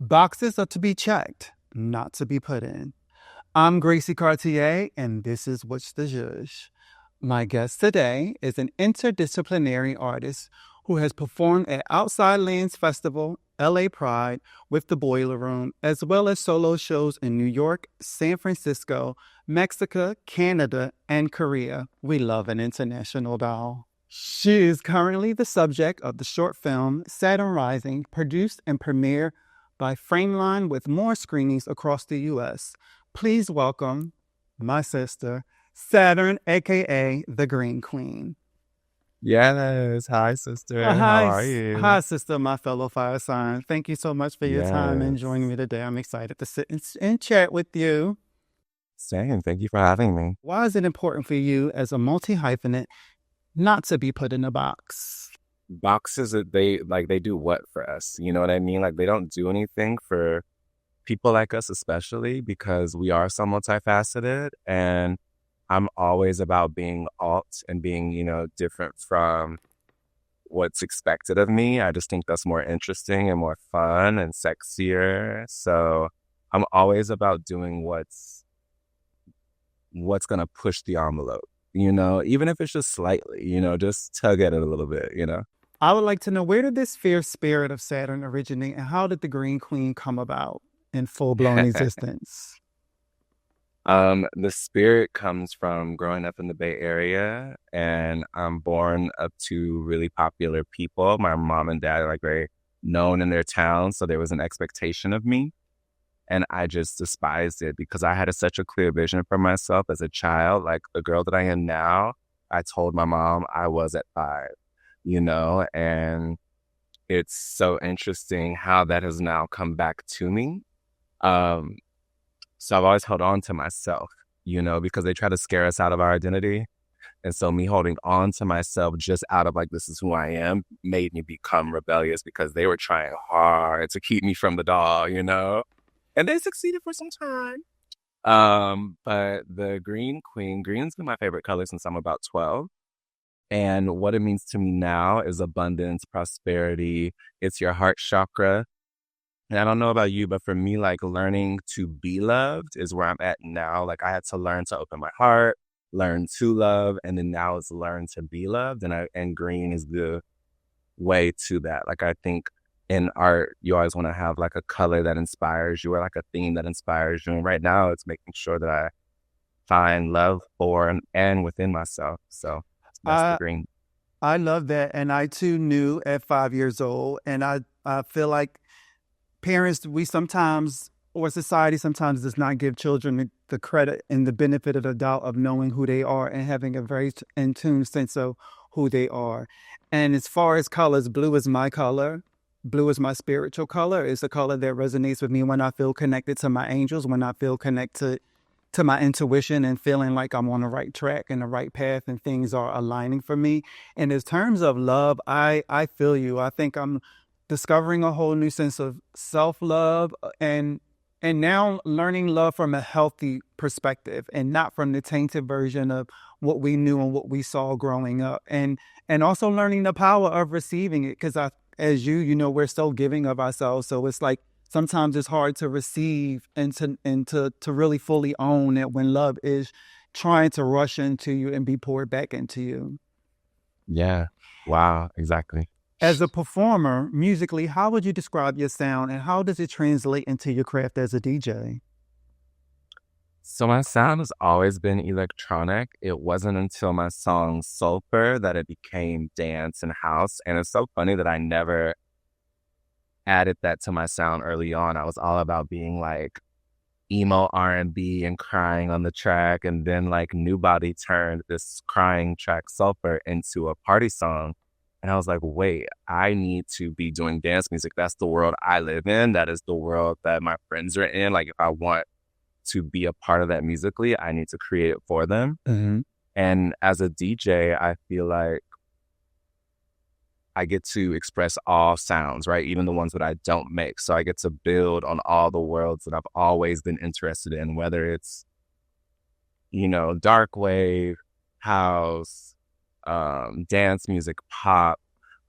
Boxes are to be checked, not to be put in. I'm Gracie Cartier, and this is What's the Jeuge. My guest today is an interdisciplinary artist who has performed at Outside Lands Festival, LA Pride, with the Boiler Room, as well as solo shows in New York, San Francisco, Mexico, Canada, and Korea. We love an international doll. She is currently the subject of the short film SATURN Rising, produced and premiered by Frameline with more screenings across the U.S. Please welcome my sister, SATURN, aka the Green Queen. Yes. Hi, sister. How are Hi, you? sister, my fellow fire sign. Thank you so much for your time and joining Yes. me today. I'm excited to sit and chat with you. Same. Thank you for having me. Why is it important for you as a multi-hyphenate not to be put in a box? Boxes, they do what for us? You know what I mean? Like they don't do anything for people like us, especially because we are so multifaceted. And I'm always about being alt and being, different from what's expected of me. I just think that's more interesting and more fun and sexier. So I'm always about doing what's going to push the envelope, even if it's just slightly, just tug at it a little bit. I would like to know, where did this fierce spirit of Saturn originate, and how did the Green Queen come about in full-blown existence? The spirit comes from growing up in the Bay Area, and I'm born up to really popular people. My mom and dad are like very known in their town, so there was an expectation of me. And I just despised it because I had such a clear vision for myself as a child. Like the girl that I am now, I told my mom I was at 5, and it's so interesting how that has now come back to me. So I've always held on to myself, because they try to scare us out of our identity. And so me holding on to myself just out of like, this is who I am, made me become rebellious because they were trying hard to keep me from the doll. And they succeeded for some time. But the Green Queen, green's been my favorite color since I'm about 12. And what it means to me now is abundance, prosperity. It's your heart chakra. And I don't know about you, but for me, like learning to be loved is where I'm at now. Like I had to learn to open my heart, learn to love, and then now it's learn to be loved. And green is the way to that. Like I think in art, you always want to have like a color that inspires you or like a theme that inspires you. And right now it's making sure that I find love for and within myself. So that's the I green. I love that, and I too knew at 5 years old, and I feel like parents, we sometimes, or society sometimes, does not give children the credit and the benefit of the doubt of knowing who they are and having a very in tune sense of who they are. And as far as colors, blue is my color. Blue is my spiritual color. It's a color that resonates with me when I feel connected to my angels, when I feel connected to my intuition and feeling like I'm on the right track and the right path and things are aligning for me. And in terms of love, I feel you. I think I'm discovering a whole new sense of self-love and now learning love from a healthy perspective and not from the tainted version of what we knew and what we saw growing up. And also learning the power of receiving it, because as we're so giving of ourselves. So it's like sometimes it's hard to receive and to really fully own it when love is trying to rush into you and be poured back into you. Yeah. Wow. Exactly. As a performer, musically, how would you describe your sound and how does it translate into your craft as a DJ? So my sound has always been electronic. It wasn't until my song Sulfur that it became dance and house. And it's so funny that I never added that to my sound early on. I was all about being like emo R&B and crying on the track. And then like New Body turned this crying track Sulfur into a party song. And I was like, wait, I need to be doing dance music. That's the world I live in. That is the world that my friends are in. Like if I want to be a part of that musically, I need to create it for them. Mm-hmm. And as a DJ, I feel like I get to express all sounds, right? Even the ones that I don't make. So I get to build on all the worlds that I've always been interested in, whether it's, dark wave, house, dance music, pop.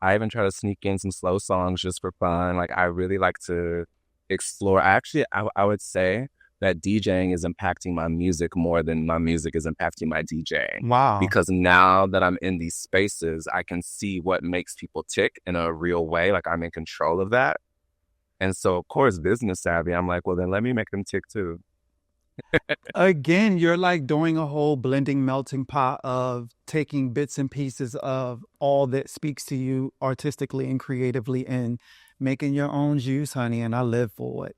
I even try to sneak in some slow songs just for fun. Like I really like to explore. Actually, I would say that DJing is impacting my music more than my music is impacting my DJing. Wow. Because now that I'm in these spaces, I can see what makes people tick in a real way. Like I'm in control of that. And so, of course, business savvy, I'm like, well, then let me make them tick too. Again, you're like doing a whole blending melting pot of taking bits and pieces of all that speaks to you artistically and creatively and making your own juice, honey. And I live for it.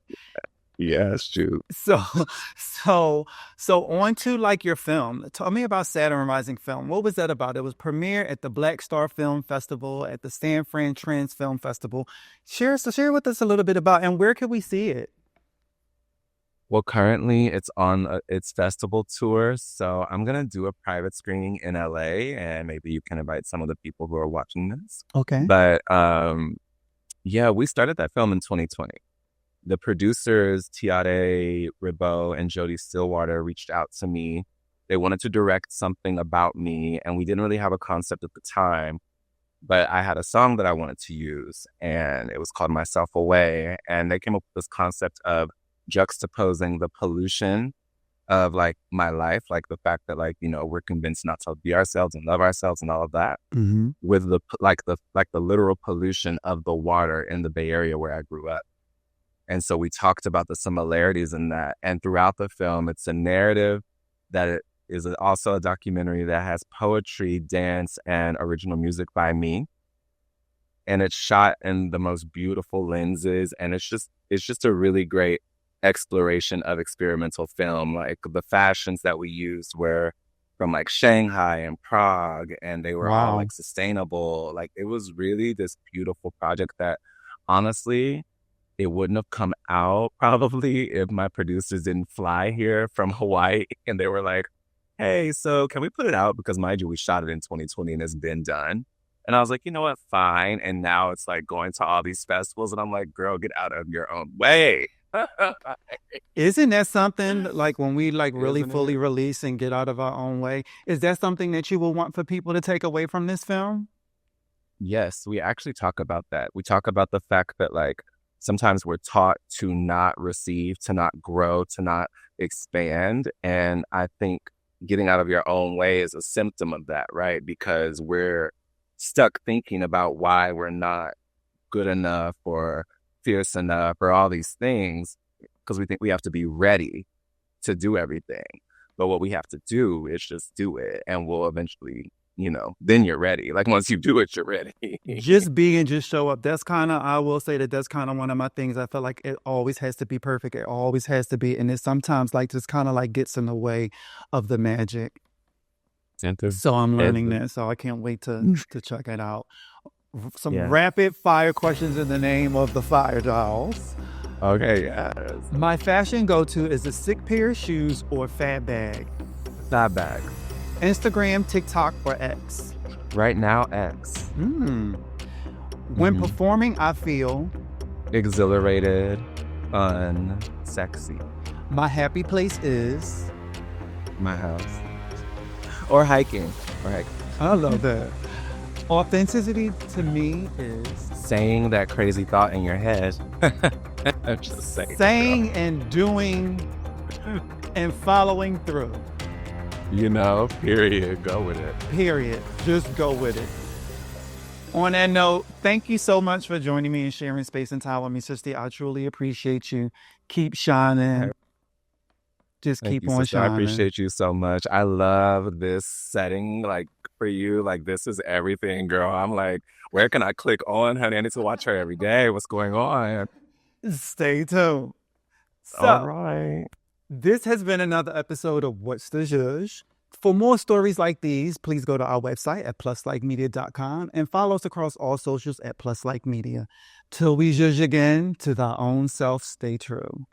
Yes, true. So, on to like your film. Tell me about Saturn Rising film. What was that about? It was premiere at the Black Star Film Festival at the San Fran Trans Film Festival. Share with us a little bit about, and where can we see it? Well, currently it's on its festival tour. So I'm going to do a private screening in LA, and maybe you can invite some of the people who are watching this. Okay. But yeah, we started that film in 2020. The producers, Tiare, Ribeaux, and Jody Stillwater reached out to me. They wanted to direct something about me, and we didn't really have a concept at the time. But I had a song that I wanted to use, and it was called Myself Away. And they came up with this concept of juxtaposing the pollution of like my life, like the fact that like, you know, we're convinced not to be ourselves and love ourselves and all of that, with the literal pollution of the water in the Bay Area where I grew up. And so we talked about the similarities in that. And throughout the film, it's a narrative that it is also a documentary that has poetry, dance, and original music by me. And it's shot in the most beautiful lenses. And it's just a really great exploration of experimental film. Like the fashions that we used were from like Shanghai and Prague, and they were all like sustainable. Like it was really this beautiful project that honestly, it wouldn't have come out probably if my producers didn't fly here from Hawaii and they were like, hey, so can we put it out? Because mind you, we shot it in 2020 and it's been done. And I was like, you know what, fine. And now it's like going to all these festivals and I'm like, girl, get out of your own way. Isn't that something like when we like really fully release and get out of our own way? Is that something that you will want for people to take away from this film? Yes, we actually talk about that. We talk about the fact that like sometimes we're taught to not receive, to not grow, to not expand. And I think getting out of your own way is a symptom of that, right? Because we're stuck thinking about why we're not good enough or fierce enough or all these things because we think we have to be ready to do everything. But what we have to do is just do it, and we'll eventually, you know, then you're ready. Like once you do it, you're ready. Just be and just show up. That's kind of, I will say that's kind of one of my things. I feel like it always has to be perfect. It always has to be. And it sometimes like just kind of like gets in the way of the magic. So I'm learning that. So I can't wait to check it out. Some rapid fire questions in the name of the Fire Dolls. Okay, yes. My fashion go-to is a sick pair of shoes or fat bag. Fat bag. Instagram, TikTok, or X? Right now, X. When performing, I feel exhilarated, fun, sexy. My happy place is my house. Or hiking. I love that. Authenticity to me is saying that crazy thought in your head. Just saying and doing and following through. You know, period. Go with it. Period. Just go with it. On that note, thank you so much for joining me and sharing space and time with me, sister. I truly appreciate you. Keep shining. Just keep on shining. I appreciate you so much. I love this setting, like, for you. Like, this is everything, girl. I'm like, where can I click on, honey? I need to watch her every day. What's going on? Stay tuned. So, all right. This has been another episode of What's the Jeuge? For more stories like these, please go to our website at pluslikemedia.com and follow us across all socials at pluslikemedia. Till we judge again, to thy own self, stay true.